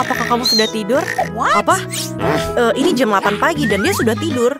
apakah kamu sudah tidur? Apa? Ini jam 8 pagi dan dia sudah tidur.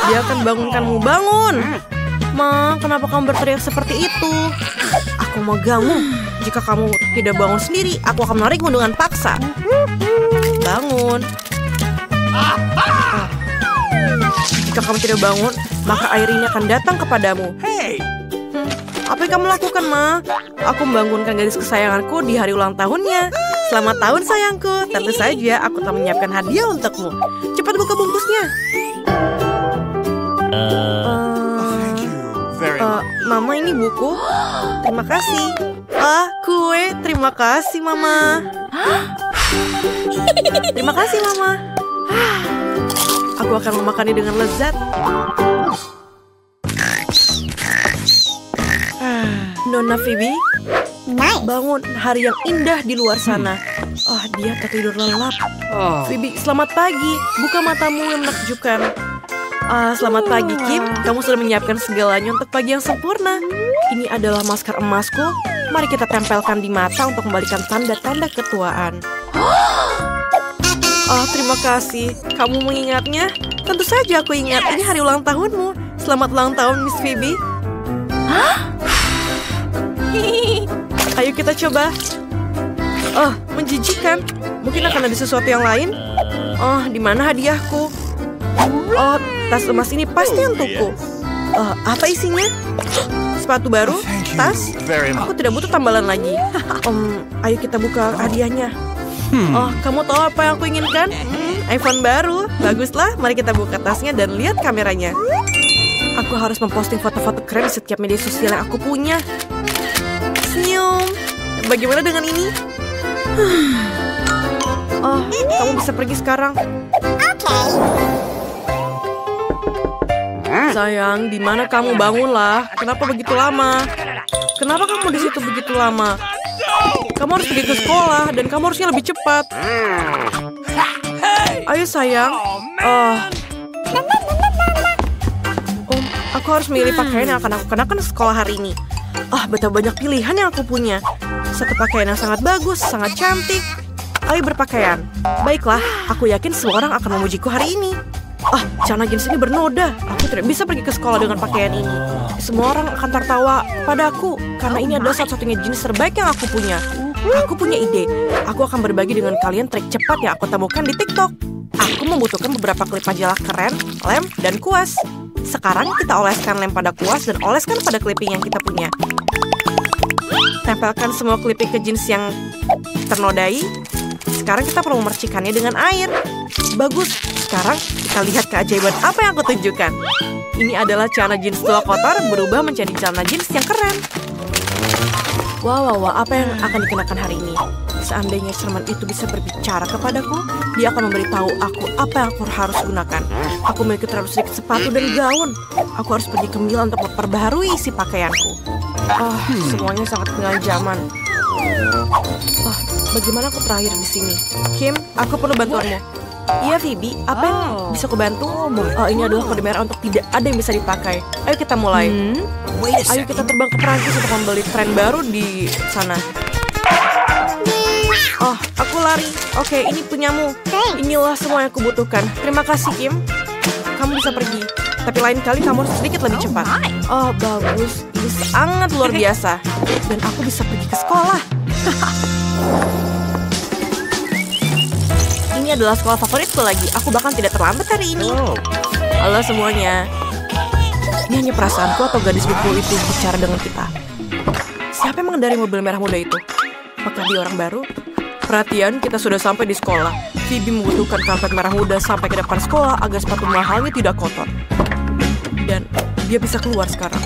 Dia akan bangunkanmu. Bangun! Ma, kenapa kamu berteriak seperti itu? Aku mau ganggu. Jika kamu tidak bangun sendiri, aku akan menarikmu dengan paksa. Bangun. Jika kamu tidak bangun, maka air ini akan datang kepadamu. Apa yang kamu lakukan, Ma? Aku membangunkan gadis kesayanganku di hari ulang tahunnya. Selamat tahun, sayangku. Tentu saja, aku telah menyiapkan hadiah untukmu. Cepat buka bungkusnya. Mama, ini buku. Terima kasih. Kue. Terima kasih, Mama. Terima kasih, Mama. Aku akan memakannya dengan lezat. Nona Phoebe, bangun, hari yang indah di luar sana. Dia tertidur lelap. Phoebe, selamat pagi. Buka matamu yang menakjubkan. Selamat pagi, Kim. Kamu sudah menyiapkan segalanya untuk pagi yang sempurna. Ini adalah masker emasku. Mari kita tempelkan di mata untuk membalikan tanda-tanda ketuaan. Terima kasih. Kamu mengingatnya? Tentu saja aku ingat. Ini hari ulang tahunmu. Selamat ulang tahun, Miss Phoebe. Ayo kita coba. Menjijikan. Mungkin akan ada sesuatu yang lain. Di mana hadiahku? Tas emas ini pasti untukku. Apa isinya? Sepatu baru? Tas? Aku tidak butuh tambalan lagi. Ayo kita buka hadiahnya. Kamu tahu apa yang aku inginkan? iPhone baru. Baguslah, mari kita buka tasnya dan lihat kameranya. Aku harus memposting foto-foto keren di setiap media sosial yang aku punya. Senyum. Bagaimana dengan ini? Kamu bisa pergi sekarang. Sayang, di mana kamu? Bangunlah. Kenapa begitu lama? Kenapa kamu di situ begitu lama? Kamu harus pergi ke sekolah dan kamu harusnya lebih cepat. Ayo sayang. Aku harus memilih pakaian yang akan aku kenakan ke sekolah hari ini. Betapa banyak pilihan yang aku punya. Satu pakaian yang sangat bagus, sangat cantik. Ayo berpakaian. Baiklah, aku yakin semua orang akan memujiku hari ini. Celana jeans ini bernoda. Aku tidak bisa pergi ke sekolah dengan pakaian ini. Semua orang akan tertawa padaku karena ini adalah satu-satunya jenis terbaik yang aku punya. Aku punya ide. Aku akan berbagi dengan kalian trik cepat yang aku temukan di TikTok. Aku membutuhkan beberapa klip majalah keren, lem, dan kuas. Sekarang kita oleskan lem pada kuas dan oleskan pada clipping yang kita punya. Tempelkan semua clipping ke jeans yang ternodai. Sekarang kita perlu memercikannya dengan air. Bagus. Sekarang kita lihat keajaiban apa yang aku tunjukkan. Ini adalah celana jeans tua kotor berubah menjadi celana jeans yang keren. Wow, apa yang akan dikenakan hari ini? Seandainya cermin itu bisa berbicara kepadaku, dia akan memberitahu aku apa yang aku harus gunakan. Aku memiliki terlalu sedikit sepatu dan gaun. Aku harus pergi ke Mila untuk memperbaharui isi pakaianku. Semuanya sangat ketinggalan zaman. Bagaimana aku terakhir di sini? Kim, aku perlu bantuanmu. Iya, Phoebe. Apa yang bisa aku bantu? Ini adalah kode merah untuk tidak ada yang bisa dipakai. Ayo kita mulai. Ayo kita terbang ke Perancis untuk membeli tren baru di sana. Aku lari. Oke, ini punyamu. Inilah semua yang aku butuhkan. Terima kasih, Kim. Kamu bisa pergi. Tapi lain kali kamu harus sedikit lebih cepat. Bagus. Ini sangat luar biasa. Dan aku bisa pergi ke sekolah. Ini adalah sekolah favoritku lagi. Aku bahkan tidak terlambat hari ini. Halo semuanya. Ini hanya perasaanku atau gadis buku itu bicara dengan kita? Siapa yang mengendarai mobil merah muda itu? Apakah dia orang baru? Perhatian, kita sudah sampai di sekolah. Phoebe membutuhkan karpet merah muda sampai ke depan sekolah agar sepatu mahalnya tidak kotor. Dan dia bisa keluar sekarang.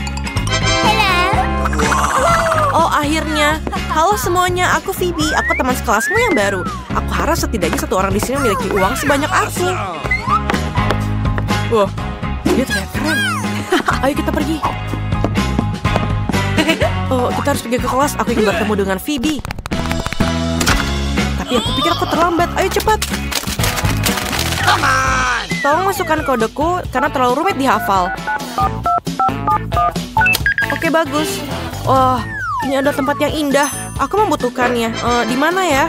Akhirnya. Halo semuanya, aku Phoebe. Aku teman sekelasmu yang baru. Aku harap setidaknya satu orang di sini memiliki uang sebanyak aku. Wah, dia terlihat keren. Ayo kita pergi. Kita harus pergi ke kelas. Aku ingin bertemu dengan Phoebe. Tapi aku pikir aku terlambat. Ayo cepat. Tolong masukkan kodeku karena terlalu rumit dihafal. Oke, bagus. Ini ada tempat yang indah. Aku membutuhkannya. Di mana ya?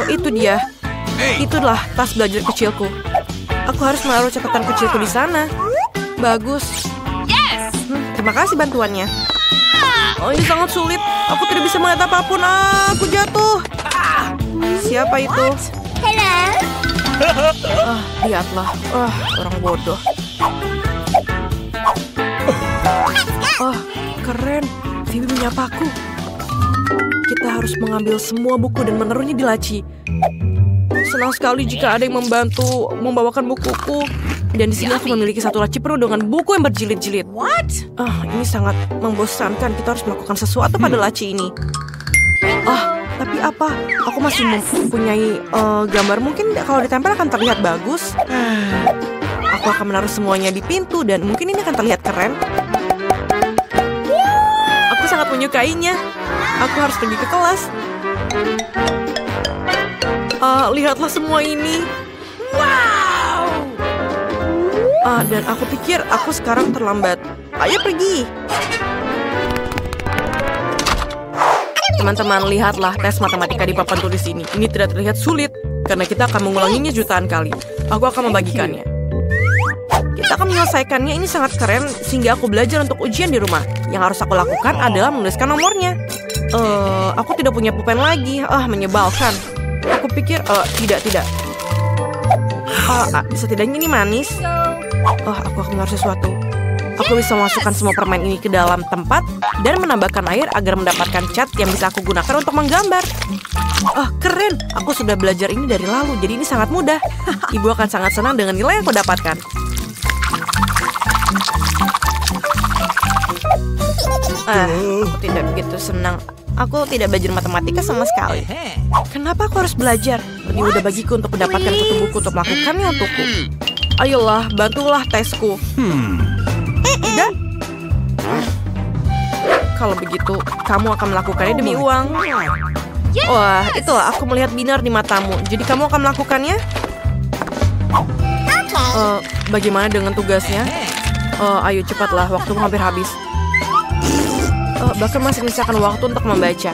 Itu dia. Itulah tas belajar kecilku. Aku harus menaruh catatan kecilku di sana. Bagus. Terima kasih bantuannya. Oh, ini sangat sulit. Aku tidak bisa melihat apapun. Aku jatuh. Siapa itu? Lihatlah. Orang bodoh. Keren. Phoebe menyapaku. Kita harus mengambil semua buku dan menaruhnya di laci. Senang sekali jika ada yang membantu membawakan bukuku. Dan di sini aku memiliki satu laci penuh dengan buku yang berjilid-jilid. Ini sangat membosankan. Kita harus melakukan sesuatu pada laci ini. Tapi apa? Aku masih mempunyai gambar. Mungkin kalau ditempel akan terlihat bagus. Aku akan menaruh semuanya di pintu dan mungkin ini akan terlihat keren. Aku sangat menyukainya. Aku harus pergi ke kelas. Lihatlah semua ini. Wow! Dan aku pikir aku sekarang terlambat. Ayo pergi. Teman-teman, lihatlah tes matematika di papan tulis ini. Ini tidak terlihat sulit, karena kita akan mengulanginya jutaan kali. Aku akan membagikannya. Kita akan menyelesaikannya, ini sangat keren, sehingga aku belajar untuk ujian di rumah. Yang harus aku lakukan adalah menuliskan nomornya. Aku tidak punya pulpen lagi. Menyebalkan. Aku pikir, tidak. Setidaknya ini manis. Aku akan menaruh sesuatu. Aku bisa memasukkan semua permen ini ke dalam tempat dan menambahkan air agar mendapatkan cat yang bisa aku gunakan untuk menggambar. Keren. Aku sudah belajar ini dari lalu, jadi ini sangat mudah. Ibu akan sangat senang dengan nilai yang aku dapatkan. Aku tidak begitu senang. Aku tidak belajar matematika sama sekali. Kenapa aku harus belajar? Lebih mudah bagiku untuk mendapatkan kutu buku untuk melakukannya untukku. Ayolah, bantulah tesku. Tidak? Kalau begitu, kamu akan melakukannya demi uang. Wah, itulah aku melihat binar di matamu. Jadi kamu akan melakukannya? Bagaimana dengan tugasnya? Ayo cepatlah, waktumu hampir habis. Bahkan masih menyisakan waktu untuk membaca.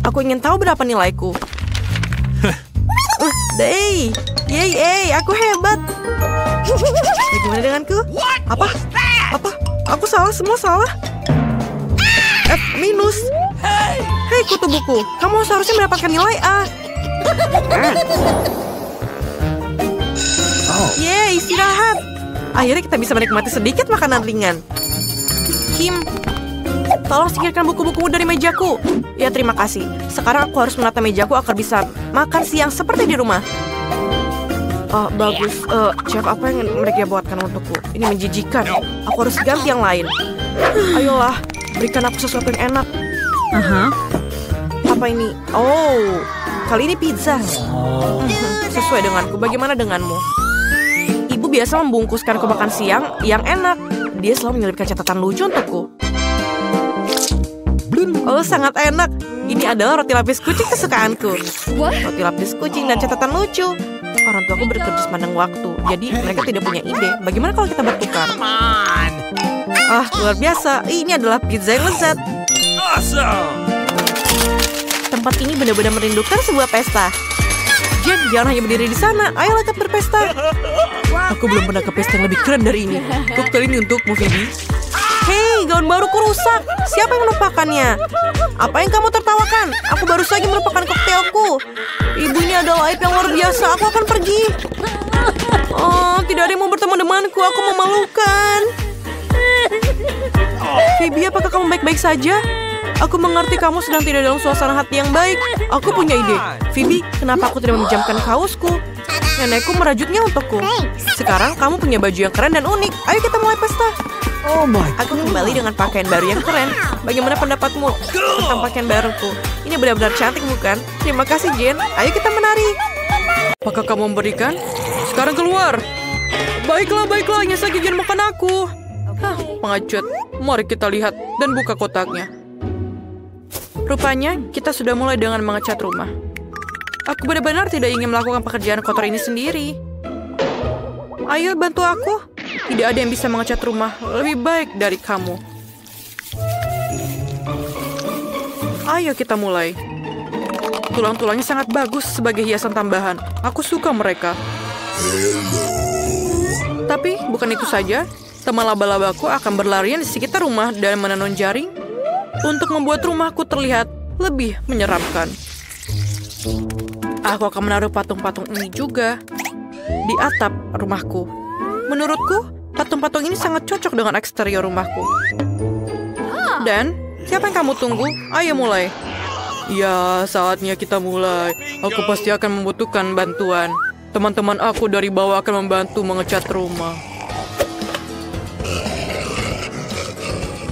Aku ingin tahu berapa nilaiku. Yeay, aku hebat. Bagaimana denganku? Apa? Aku salah, semua salah. F minus. Hei, kutu buku. Kamu seharusnya mendapatkan nilai A. Yeay, istirahat. Akhirnya kita bisa menikmati sedikit makanan ringan. Kim, tolong singkirkan buku-bukumu dari mejaku. Ya, terima kasih. Sekarang aku harus menata mejaku agar bisa makan siang seperti di rumah. Bagus. Chef, apa yang mereka buatkan untukku? Ini menjijikan. Aku harus ganti yang lain. Ayolah, berikan aku sesuatu yang enak. Apa ini? Kali ini pizza. Sesuai denganku. Bagaimana denganmu? Ibu biasa membungkuskanku makan siang yang enak. Dia selalu menyelipkan catatan lucu untukku. Sangat enak. Ini adalah roti lapis kucing kesukaanku. Roti lapis kucing dan catatan lucu. Orang tuaku bekerja sepanjang waktu, jadi mereka tidak punya ide. Bagaimana kalau kita bertukar? Luar biasa. Ini adalah pizza yang lezat. Tempat ini benar-benar merindukan sebuah pesta. Jen, jangan hanya berdiri di sana. Ayolah kita berpesta. Aku belum pernah ke pesta yang lebih keren dari ini. Koktail ini untukmu, Phoebe. Hei, gaun baruku rusak. Siapa yang melupakannya? Apa yang kamu tertawakan? Aku baru saja melupakan koktailku. Ibunya adalah aib yang luar biasa. Aku akan pergi. Tidak ada yang mau bertemu denganku. Aku memalukan. Phoebe, apakah kamu baik-baik saja? Aku mengerti kamu sedang tidak dalam suasana hati yang baik. Aku punya ide. Phoebe, kenapa aku tidak meminjamkan kaosku? Nenekku merajutnya untukku. Sekarang kamu punya baju yang keren dan unik. Ayo kita mulai pesta. Aku kembali dengan pakaian baru yang keren. Bagaimana pendapatmu tentang pakaian baruku? Ini benar-benar cantik, bukan? Terima kasih, Jen. Ayo kita menari. Apakah kamu memberikan? Sekarang keluar. Baiklah. Hanya saja jangan makan aku. Pengecut. Mari kita lihat dan buka kotaknya. Rupanya kita sudah mulai dengan mengecat rumah. Aku benar-benar tidak ingin melakukan pekerjaan kotor ini sendiri. Ayo bantu aku. Tidak ada yang bisa mengecat rumah lebih baik dari kamu. Ayo kita mulai. Tulang-tulangnya sangat bagus sebagai hiasan tambahan. Aku suka mereka. Tapi bukan itu saja. Teman laba-labaku akan berlarian di sekitar rumah dan menenun jaring untuk membuat rumahku terlihat lebih menyeramkan. Aku akan menaruh patung-patung ini juga di atap rumahku. Menurutku, patung-patung ini sangat cocok dengan eksterior rumahku. Dan, siapa yang kamu tunggu? Ayo mulai. Ya, saatnya kita mulai. Aku pasti akan membutuhkan bantuan. Teman-teman aku dari bawah akan membantu mengecat rumah.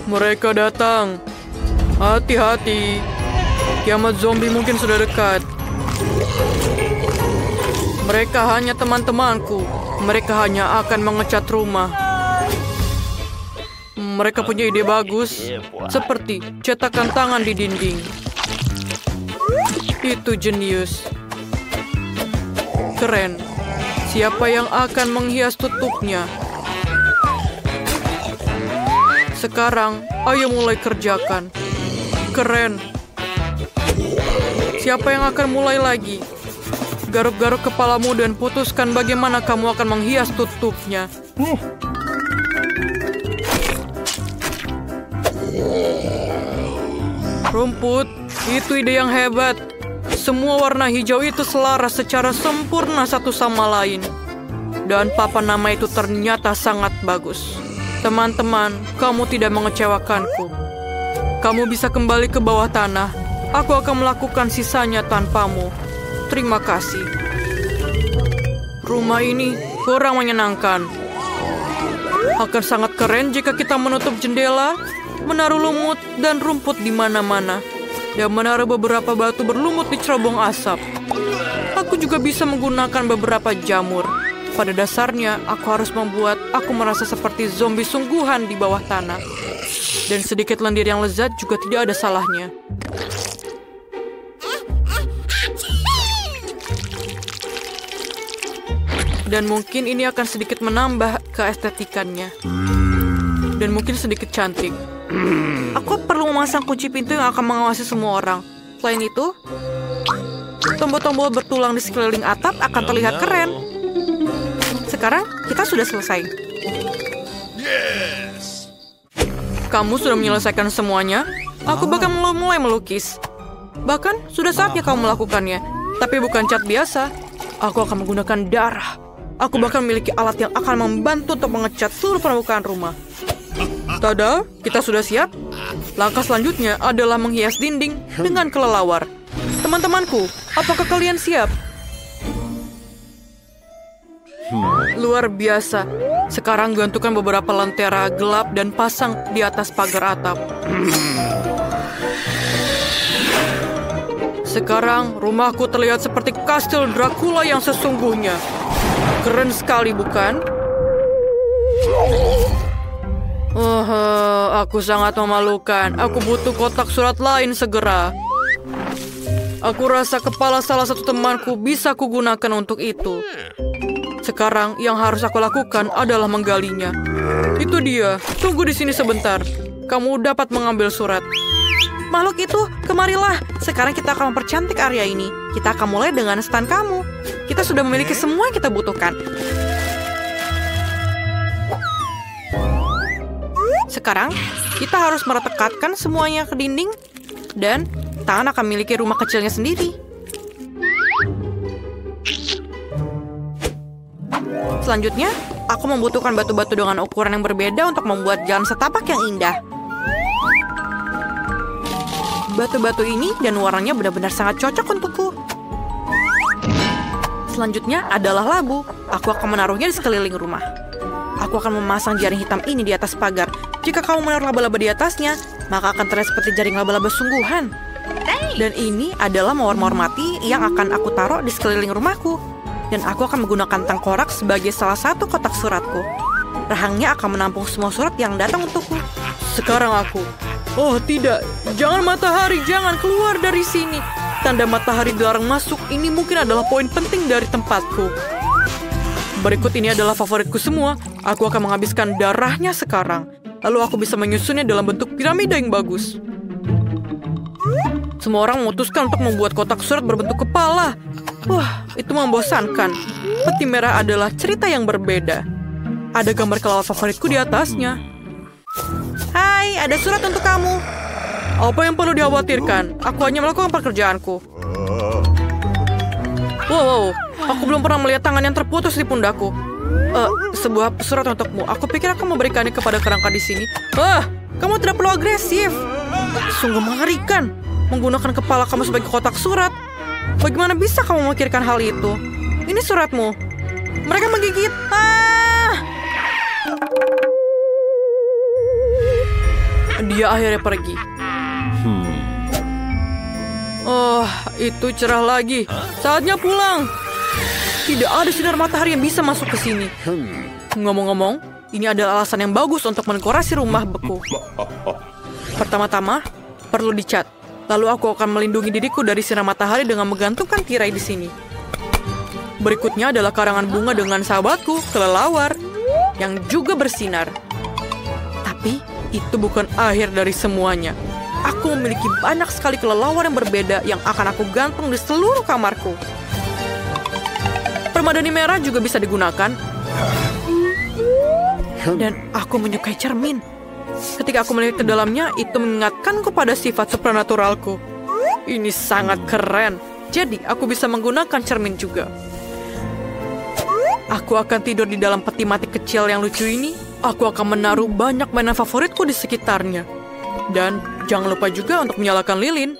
Mereka datang. Hati-hati. Kiamat zombie mungkin sudah dekat. Mereka hanya teman-temanku. Mereka hanya akan mengecat rumah. Mereka punya ide bagus. Seperti cetakan tangan di dinding. Itu jenius. Keren. Siapa yang akan menghias tutupnya? Sekarang, ayo mulai kerjakan. Keren. Siapa yang akan mulai lagi? Garuk-garuk kepalamu dan putuskan bagaimana kamu akan menghias tutupnya. Rumput, itu ide yang hebat. Semua warna hijau itu selaras secara sempurna satu sama lain. Dan papan nama itu ternyata sangat bagus. Teman-teman, kamu tidak mengecewakanku. Kamu bisa kembali ke bawah tanah. Aku akan melakukan sisanya tanpamu. Terima kasih. Rumah ini kurang menyenangkan. Akan sangat keren jika kita menutup jendela, menaruh lumut dan rumput di mana-mana, dan menaruh beberapa batu berlumut di cerobong asap. Aku juga bisa menggunakan beberapa jamur. Pada dasarnya, aku harus membuat aku merasa seperti zombie sungguhan di bawah tanah. Dan sedikit lendir yang lezat juga tidak ada salahnya. Dan mungkin ini akan sedikit menambah keestetikannya. Dan mungkin sedikit cantik. Aku perlu memasang kunci pintu yang akan mengawasi semua orang. Selain itu, tombol-tombol bertulang di sekeliling atap akan terlihat keren. Sekarang kita sudah selesai. Kamu sudah menyelesaikan semuanya? Aku bahkan mulai melukis. Bahkan sudah saatnya kamu melakukannya. Tapi bukan cat biasa. Aku akan menggunakan darah. Aku bahkan memiliki alat yang akan membantu untuk mengecat seluruh permukaan rumah. Tada, kita sudah siap. Langkah selanjutnya adalah menghias dinding dengan kelelawar. Teman-temanku, apakah kalian siap? Luar biasa. Sekarang gantungkan beberapa lentera gelap dan pasang di atas pagar atap. Sekarang rumahku terlihat seperti kastil Dracula yang sesungguhnya. Keren sekali, bukan? Aku sangat memalukan. Aku butuh kotak surat lain segera. Aku rasa kepala salah satu temanku bisa kugunakan untuk itu. Sekarang yang harus aku lakukan adalah menggalinya. Itu dia. Tunggu di sini sebentar. Kamu dapat mengambil surat. Makhluk itu, kemarilah. Sekarang kita akan mempercantik area ini. Kita akan mulai dengan stand kamu. Kita sudah memiliki semua yang kita butuhkan. Sekarang, kita harus meretekatkan semuanya ke dinding. Dan tangan akan memiliki rumah kecilnya sendiri. Selanjutnya, aku membutuhkan batu-batu dengan ukuran yang berbeda untuk membuat jalan setapak yang indah. Batu-batu ini dan warnanya benar-benar sangat cocok untukku. Selanjutnya adalah labu. Aku akan menaruhnya di sekeliling rumah. Aku akan memasang jaring hitam ini di atas pagar. Jika kamu menaruh laba-laba di atasnya, maka akan terlihat seperti jaring laba-laba sungguhan. Dan ini adalah mawar-mawar mati yang akan aku taruh di sekeliling rumahku. Dan aku akan menggunakan tengkorak sebagai salah satu kotak suratku. Rahangnya akan menampung semua surat yang datang untukku. Sekarang aku. Oh tidak, jangan matahari, jangan keluar dari sini. Tanda matahari dilarang masuk ini mungkin adalah poin penting dari tempatku. Berikut ini adalah favoritku semua. Aku akan menghabiskan darahnya sekarang. Lalu aku bisa menyusunnya dalam bentuk piramida yang bagus. Semua orang memutuskan untuk membuat kotak surat berbentuk kepala. Wah, itu membosankan. Peti merah adalah cerita yang berbeda. Ada gambar kelelawar favoritku di atasnya. Hai, ada surat untuk kamu. Apa yang perlu dikhawatirkan? Aku hanya melakukan pekerjaanku. Wow, aku belum pernah melihat tangan yang terputus di pundakku. Sebuah surat untukmu. Aku pikir aku memberikannya kepada kerangka di sini. Kamu tidak perlu agresif. Sungguh mengerikan. Menggunakan kepala kamu sebagai kotak surat. Bagaimana bisa kamu memikirkan hal itu? Ini suratmu. Mereka menggigit. Dia akhirnya pergi. Oh, itu cerah lagi. Saatnya pulang. Tidak ada sinar matahari yang bisa masuk ke sini. Ngomong-ngomong, ini adalah alasan yang bagus untuk mendekorasi rumah beku. Pertama-tama, perlu dicat. Lalu aku akan melindungi diriku dari sinar matahari dengan menggantungkan tirai di sini. Berikutnya adalah karangan bunga dengan sahabatku, kelelawar, yang juga bersinar. Tapi, itu bukan akhir dari semuanya. Aku memiliki banyak sekali kelelawar yang berbeda yang akan aku gantung di seluruh kamarku. Permadani merah juga bisa digunakan. Dan aku menyukai cermin. Ketika aku melihat ke dalamnya, itu mengingatkanku pada sifat supranaturalku. Ini sangat keren. Jadi, aku bisa menggunakan cermin juga. Aku akan tidur di dalam peti mati kecil yang lucu ini. Aku akan menaruh banyak mainan favoritku di sekitarnya. Dan jangan lupa juga untuk menyalakan lilin.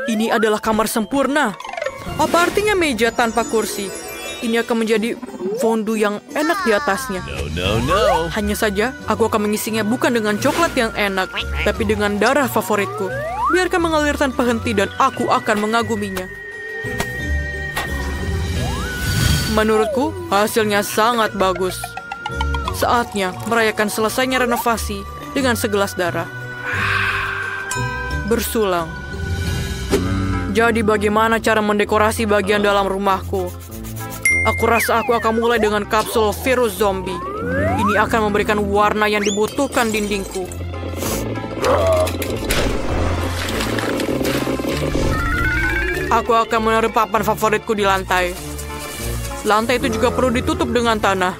Ini adalah kamar sempurna. Apa artinya meja tanpa kursi? Ini akan menjadi fondue yang enak di atasnya. No. Hanya saja, aku akan mengisinya bukan dengan coklat yang enak, tapi dengan darah favoritku. Biarkan mengalir tanpa henti dan aku akan mengaguminya. Menurutku, hasilnya sangat bagus. Saatnya merayakan selesainya renovasi dengan segelas darah. Bersulang. Jadi bagaimana cara mendekorasi bagian dalam rumahku? Aku rasa aku akan mulai dengan kapsul virus zombie. Ini akan memberikan warna yang dibutuhkan dindingku. Aku akan menaruh papan favoritku di lantai. Lantai itu juga perlu ditutup dengan tanah.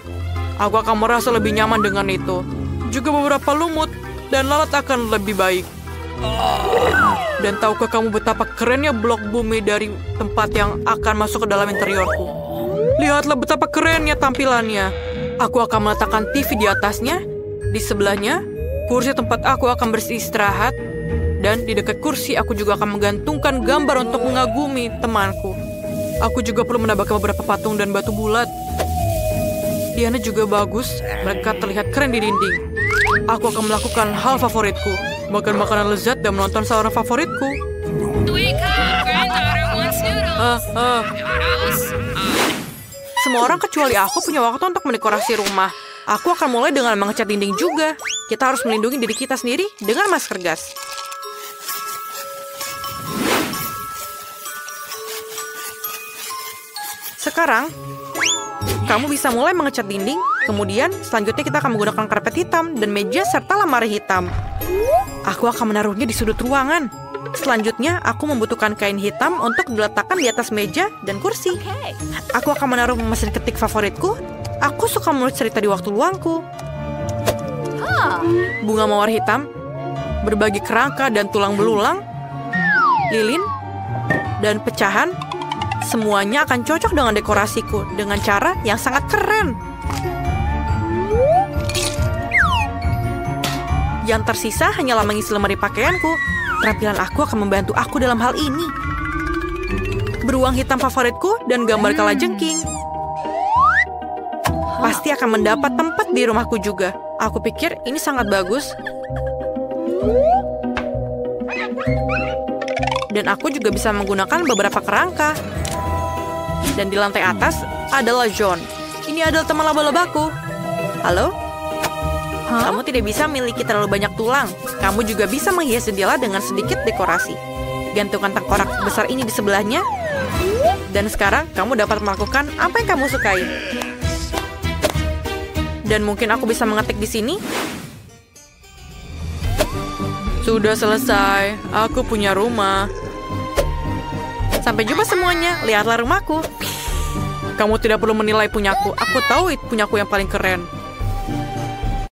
Aku akan merasa lebih nyaman dengan itu. Juga beberapa lumut dan lalat akan lebih baik. Dan tahukah kamu betapa kerennya blok bumi dari tempat yang akan masuk ke dalam interiorku? Lihatlah betapa kerennya tampilannya. Aku akan meletakkan TV di atasnya. Di sebelahnya, kursi tempat aku akan beristirahat. Dan di dekat kursi, aku juga akan menggantungkan gambar untuk mengagumi temanku. Aku juga perlu menambahkan beberapa patung dan batu bulat. Diana juga bagus. Mereka terlihat keren di dinding. Aku akan melakukan hal favoritku. Makan makanan lezat dan menonton saluran favoritku. Semua orang kecuali aku punya waktu untuk mendekorasi rumah. Aku akan mulai dengan mengecat dinding juga. Kita harus melindungi diri kita sendiri dengan masker gas. Sekarang, kamu bisa mulai mengecat dinding. Kemudian, selanjutnya kita akan menggunakan karpet hitam dan meja serta lemari hitam. Aku akan menaruhnya di sudut ruangan. Selanjutnya, aku membutuhkan kain hitam untuk diletakkan di atas meja dan kursi. Aku akan menaruh mesin ketik favoritku. Aku suka menulis cerita di waktu luangku. Bunga mawar hitam, berbagi kerangka dan tulang belulang, lilin, dan pecahan. Semuanya akan cocok dengan dekorasiku dengan cara yang sangat keren. Yang tersisa hanyalah mengisi lemari pakaianku. Keterampilan aku akan membantu aku dalam hal ini. Beruang hitam favoritku dan gambar kalajengking. Pasti akan mendapat tempat di rumahku juga. Aku pikir ini sangat bagus. Dan aku juga bisa menggunakan beberapa kerangka. Dan di lantai atas adalah John. Ini adalah teman laba-labaku. Halo? Kamu tidak bisa memiliki terlalu banyak tulang. Kamu juga bisa menghias jendela dengan sedikit dekorasi. Gantungkan tengkorak besar ini di sebelahnya. Dan sekarang kamu dapat melakukan apa yang kamu sukai. Dan mungkin aku bisa mengetik di sini. Sudah selesai. Aku punya rumah. Sampai jumpa semuanya. Lihatlah rumahku. Kamu tidak perlu menilai punyaku. Aku tahu punyaku yang paling keren.